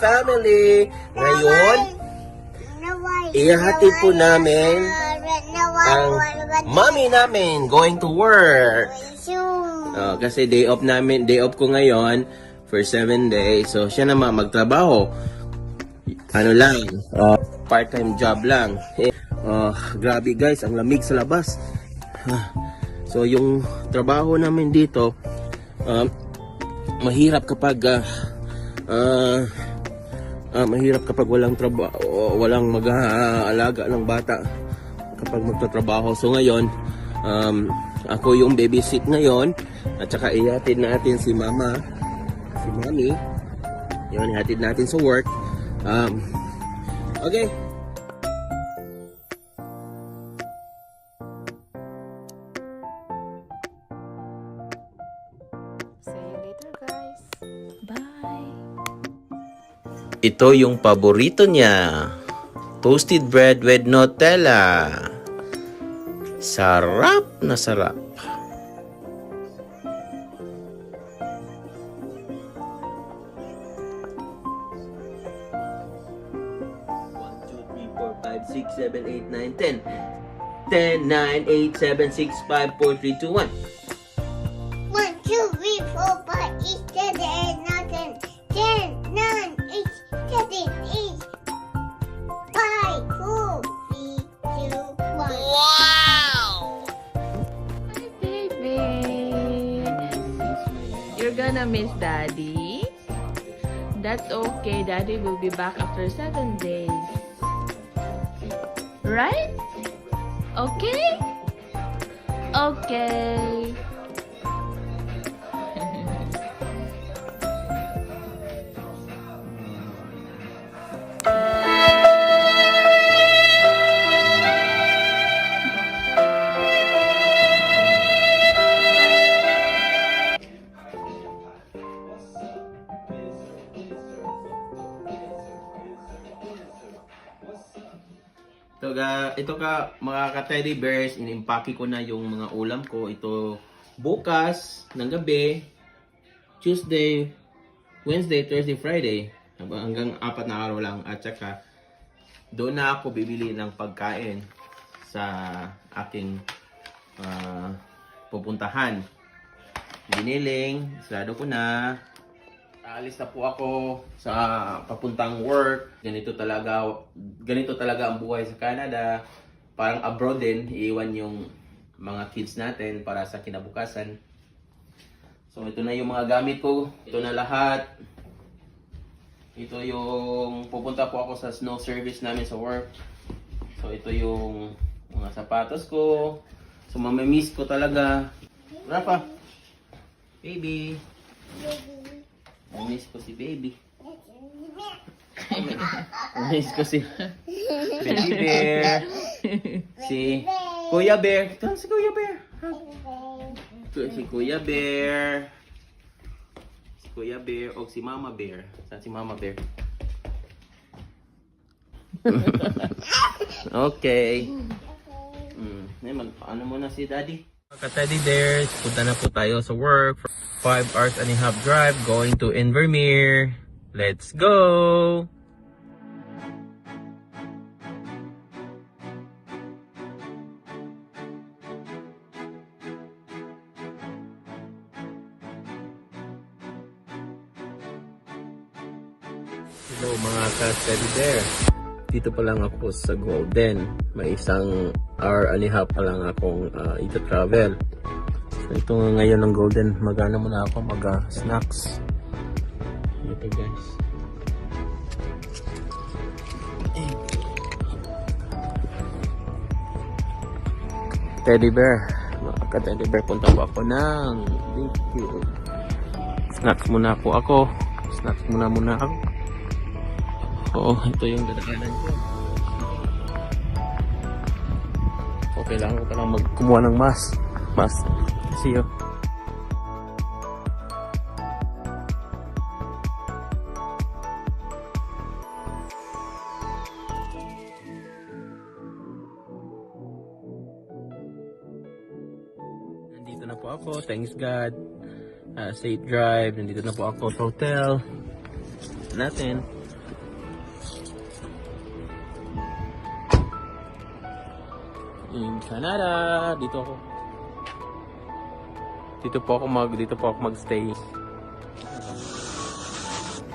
family! Ngayon, ihahatid po namin ang mommy namin going to work. Kasi day off ko ngayon for 7 days. So, siya naman magtrabaho. Ano lang, part-time job lang. Grabe guys, ang lamig sa labas. So, yung trabaho namin dito, mahirap kapag walang trabaho, walang mag-aalaga ng bata kapag magtatrabaho. So ngayon, ako yung babysit ngayon at saka ihatid natin si mami. Yun, ihatid natin sa work. Okay. Ito yung paborito niya. Toasted bread with Nutella. Sarap na sarap. One, two, three, four, five, six, seven, eight, nine, 10. 10, 9, 8, 7, 6, 5, 4, 3, 2, 1. 1, 2, 3, 4, 5, 6, 7, 8, 9, 10. 10, 9, 8, 7, 8, 5, 4, 3, 2, 1. Wow! Hi, baby. You're gonna miss Daddy? That's okay. Daddy will be back after 7 days. Right? Okay? Okay. Ito mga ka-teddy bears, inimpake ko na yung mga ulam ko. Ito bukas ng gabi, Tuesday, Wednesday, Thursday, Friday. Hanggang 4 na araw lang. At saka doon na ako bibili ng pagkain sa aking pupuntahan. Giniling, sarado ko na. Aalis na po ako sa papuntang work. Ganito talaga ang buhay sa Canada. Parang abroad din, iiwan yung mga kids natin para sa kinabukasan. So ito na yung mga gamit ko. Ito na lahat. Ito yung pupunta po ako sa snow service namin sa work. So ito yung mga sapatos ko. So mamimiss ko talaga. Rafa, baby. Miss ko si baby. Miss ko si baby bear. Si Kuya Bear. Ito si Kuya Bear. Si Kuya Bear. Si Kuya Bear o si Mama Bear. Saan si Mama Bear? Okay. Ano muna si Daddy? Mga teddy bears, punta na po tayo sa work. 5 hours and a half drive going to Invermere. Let's go! Hello mga ka-teddy bear. Dito pa lang ako sa Golden. May 1 hour and a half pa lang akong ito-travel. So ito nga ngayon ng Golden. Magana muna ako mag-snacks. Ito guys. Teddy bear. Mga ka-teddy bear, punta po ako ng BQ. Snacks muna po ako. Snacks muna ako. Oo, ito yung dadaanan ko. Okay lang, ako lang magkumuha ng mask. See you. Nandito na po ako, thanks God. Safe drive, nandito na po ako sa hotel. natin. In Canada, dito po ako magstay.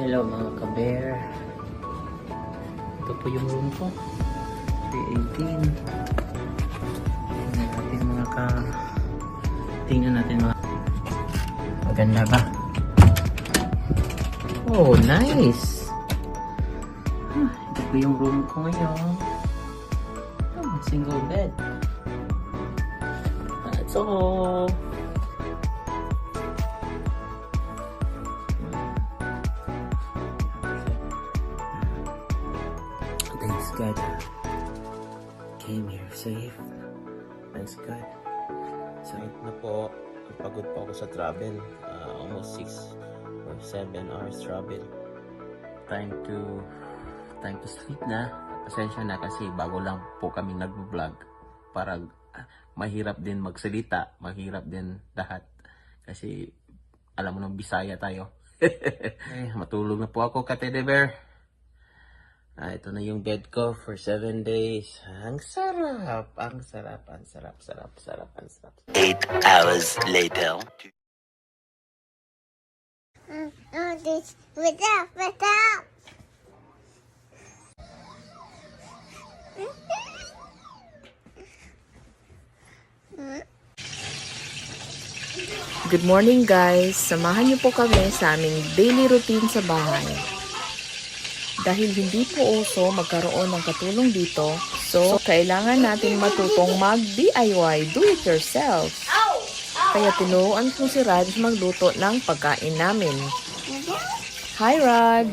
Hello mga ka-bear. Ito po yung room ko. 318. Tingnan natin mga maganda ba? Oh, nice. Ito po yung room ko ngayon. Single bed. That's all. Thanks God. Came here safe. Thanks God. So, na po. Pagod po ako sa travel. Almost 6 or 7 hours travel. Time to sleep na. Pasensya na kasi bago lang po kami nag-vlog. Para mahirap din magsalita. Mahirap din lahat. Kasi alam mo nang Bisaya tayo. Matulog na po ako, Teddy Bear. Ito na yung bed ko for 7 days. Ang sarap. 8 hours later. This without. Good morning guys! Samahan niyo po kami sa aming daily routine sa bahay. Dahil hindi po uso magkaroon ng katulong dito, so kailangan natin matutong mag-DIY, do it yourself. Kaya tinuruan ko si Raj magluto ng pagkain namin. Hi Raj!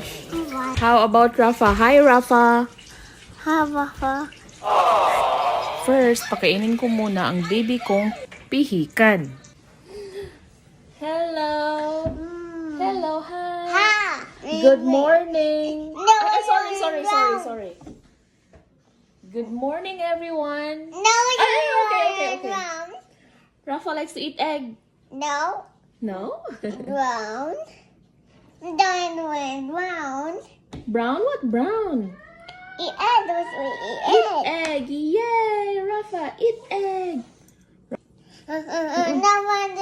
How about Rafa? Hi Rafa! First, pakainin ko muna ang baby kong pihikan. Hello! Hello, hi! Good morning! No, Sorry. Good morning, everyone! No, okay. Brown. Rafa likes to eat egg. No, No? brown. Don't wear brown. Brown? What brown? Eat egg. Eat Eat egg! Yay! Rafa, eat egg! No one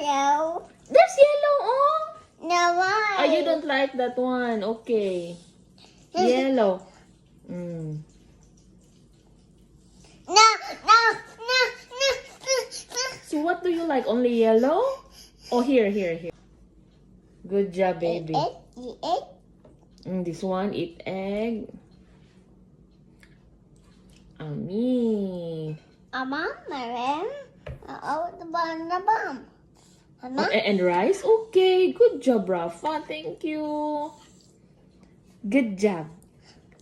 yellow. There's yellow, oh! No one. Oh, you don't like that one. Okay. Yellow. Mm. No. So what do you like? Only yellow? Oh, here. Good job, baby. Eat egg. This one, eat egg. Ami. Mom. The bomb. Oh, and rice? Okay. Good job, Rafa. Thank you. Good job.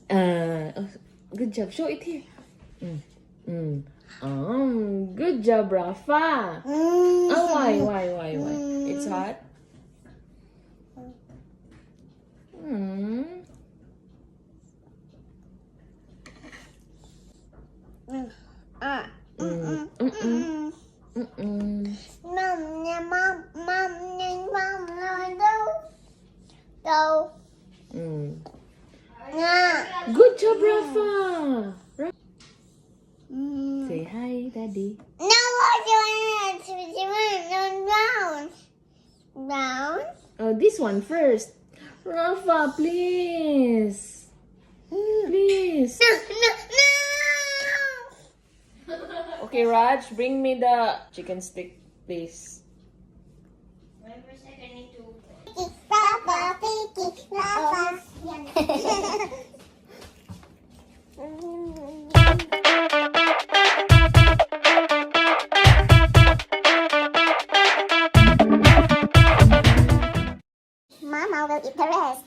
Good job. Show it here. Good job, Rafa. Oh, why? It's hot? Good job, Rafa. Say hi, Daddy. No, what do you want? Brown. Oh, this one first. Rafa, please. Please. No. Okay, Raj, bring me the chicken stick, please. Papa. Mama will eat the rest.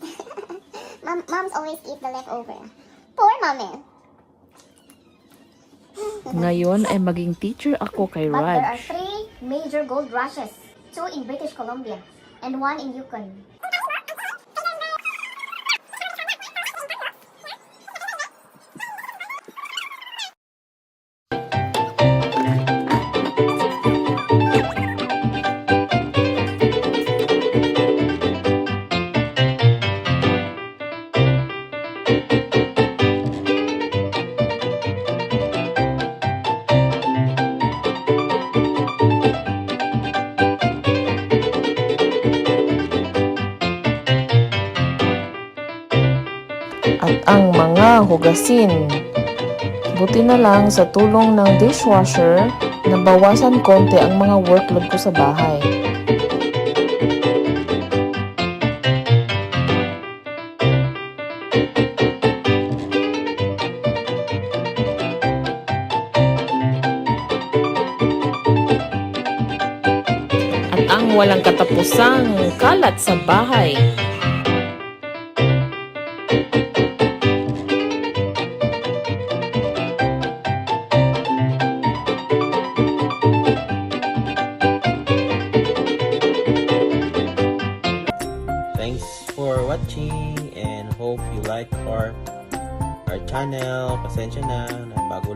Moms always eat the leftover. Poor mommy. Ngayon ay maging teacher ako kay But there are Raj. 3 major gold rushes, 2 in British Columbia and 1 in Yukon. at ang mga hugasin. Buti na lang sa tulong ng dishwasher, nabawasan konti ang mga workload ko sa bahay. At ang walang katapusang kalat sa bahay. Thanks for watching and hope you like our channel. Pasensya na bago